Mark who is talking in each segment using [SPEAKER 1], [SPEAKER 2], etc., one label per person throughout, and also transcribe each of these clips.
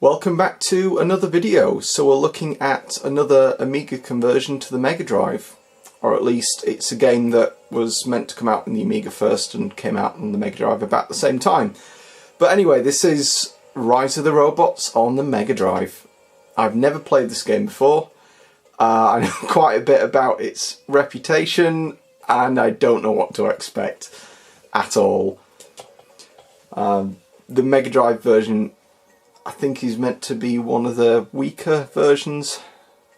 [SPEAKER 1] Welcome back to another video. So we're looking at another Amiga conversion to the Mega Drive, or at least it's a game that was meant to come out in the Amiga first and came out on the Mega Drive about the same time. But anyway, this is Rise of the Robots on the Mega Drive. I've never played this game before. I know quite a bit about its reputation and I don't know what to expect at all. The Mega Drive version I think is meant to be one of the weaker versions,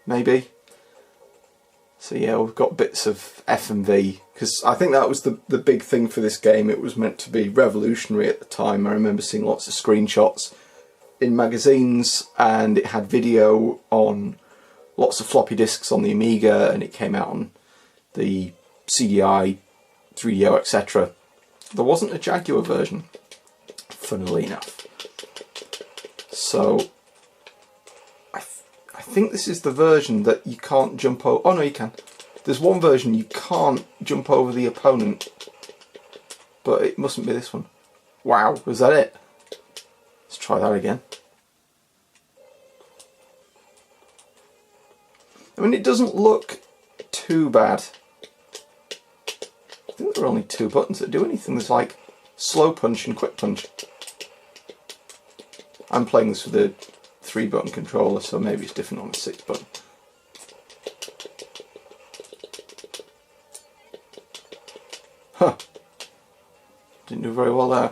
[SPEAKER 1] maybe. So yeah, we've got bits of FMV, because I think that was the big thing for this game. It was meant to be revolutionary at the time. I remember seeing lots of screenshots in magazines, and it had video on lots of floppy disks on the Amiga, and it came out on the CDI, 3DO, etc. There wasn't a Jaguar version, funnily enough. So, I think this is the version that you can't jump over. Oh no, you can. There's one version you can't jump over the opponent, but it mustn't be this one. Wow, was that it? Let's try that again. I mean, it doesn't look too bad. I think there are only two buttons that do anything. There's like slow punch and quick punch. I'm playing this with a 3-button controller, so maybe it's different on the 6-button. Huh. Didn't do very well there.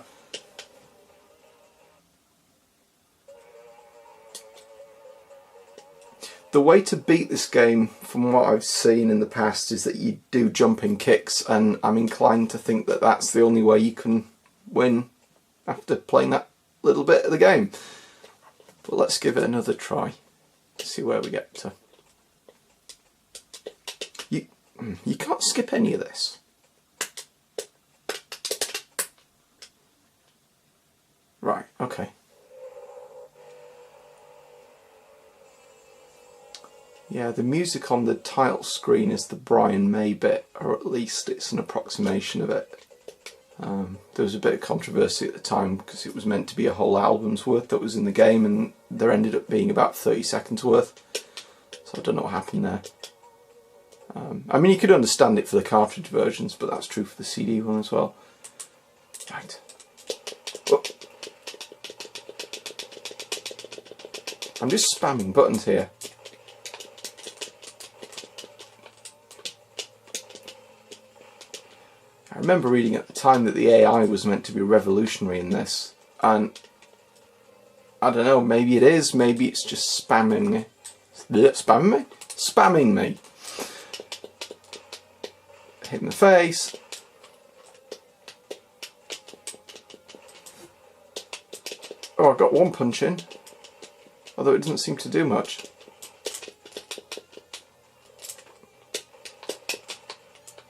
[SPEAKER 1] The way to beat this game, from what I've seen in the past, is that you do jumping kicks, and I'm inclined to think that that's the only way you can win after playing that little bit of the game. But let's give it another try, see where we get to. You can't skip any of this. Right, okay. Yeah, the music on the title screen is the Brian May bit, or at least it's an approximation of it. There was a bit of controversy at the time because it was meant to be a whole album's worth that was in the game, and there ended up being about 30 seconds worth. So I don't know what happened there. I mean, you could understand it for the cartridge versions, but that's true for the CD one as well. Right. Oh. I'm just spamming buttons here. I remember reading at the time that the AI was meant to be revolutionary in this, and I don't know, maybe it is, maybe it's just spamming me. Spamming me? Spamming me. Hit in the face. Oh, I got one punch in, although it doesn't seem to do much.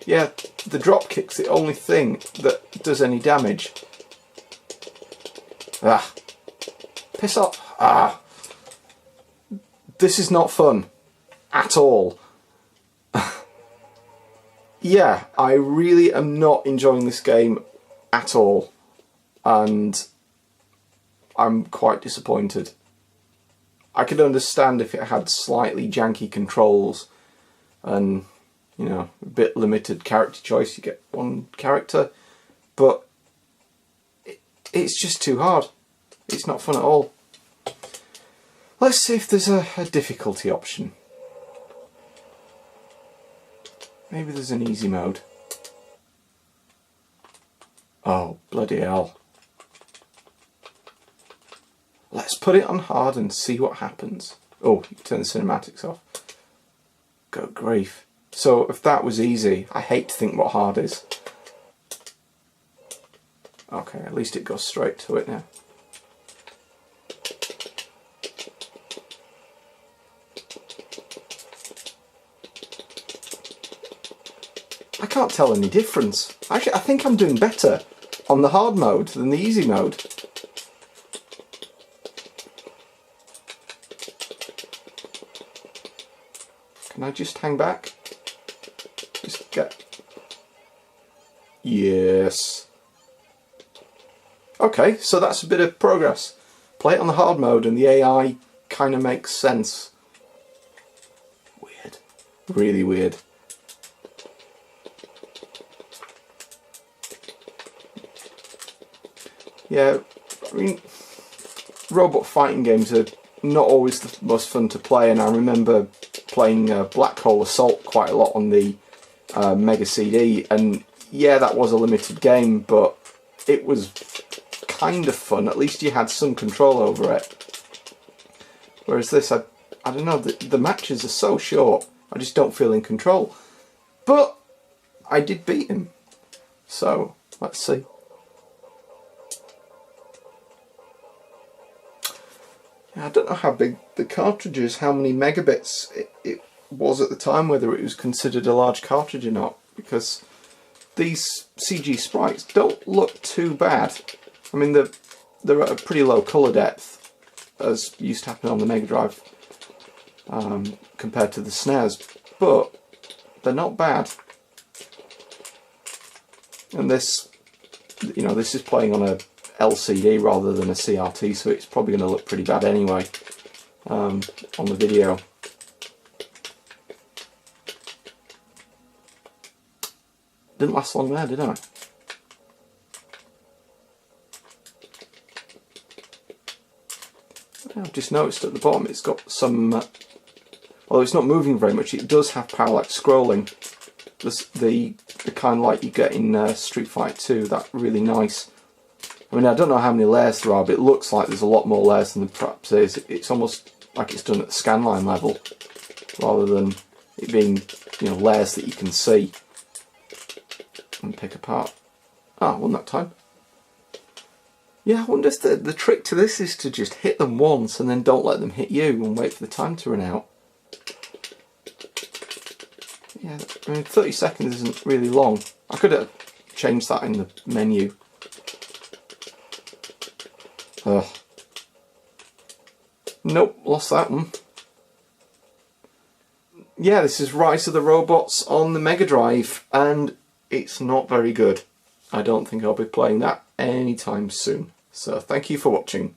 [SPEAKER 1] Yeah, the drop kick's the only thing that does any damage. Ah. Piss off. Ah. This is not fun. At all. Yeah, I really am not enjoying this game at all. And I'm quite disappointed. I could understand if it had slightly janky controls and, you know, a bit limited character choice. You get one character, but it's just too hard. It's not fun at all. Let's see if there's a difficulty option. Maybe there's an easy mode. Oh, bloody hell. Let's put it on hard and see what happens. Oh, you turn the cinematics off. Good grief. So if that was easy, I hate to think what hard is. Okay, at least it goes straight to it now. I can't tell any difference. Actually, I think I'm doing better on the hard mode than the easy mode. Can I just hang back? Just get... Yes. Okay, so that's a bit of progress. Play it on the hard mode and the AI kind of makes sense. Weird. Really weird. Yeah, I mean, robot fighting games are not always the most fun to play, and I remember playing Black Hole Assault quite a lot on the Mega CD, and yeah, that was a limited game, but it was kind of fun. At least you had some control over it. Whereas this, I don't know, the matches are so short, I just don't feel in control. But I did beat him, so let's see. I don't know how big the cartridge is, how many megabits it was at the time, whether it was considered a large cartridge or not, because these CG sprites don't look too bad. I mean, they're at a pretty low colour depth, as used to happen on the Mega Drive, compared to the SNES, but they're not bad. And this, you know, this is playing on a LCD rather than a CRT, so it's probably going to look pretty bad anyway on the video. Didn't last long there, did I? I've just noticed at the bottom it's got some, although it's not moving very much, it does have parallax scrolling. The kind like you get in Street Fighter 2, that really nice. I mean, I don't know how many layers there are, but it looks like there's a lot more layers than there perhaps is. It's almost like it's done at the scanline level, rather than it being, you know, layers that you can see and pick apart. Ah, one that time. Yeah, I wonder if the trick to this is to just hit them once and then don't let them hit you and wait for the time to run out. Yeah, I mean, 30 seconds isn't really long. I could have changed that in the menu. Ugh. Nope, lost that one. Yeah, this is Rise of the Robots on the Mega Drive, and it's not very good. I don't think I'll be playing that anytime soon. So thank you for watching.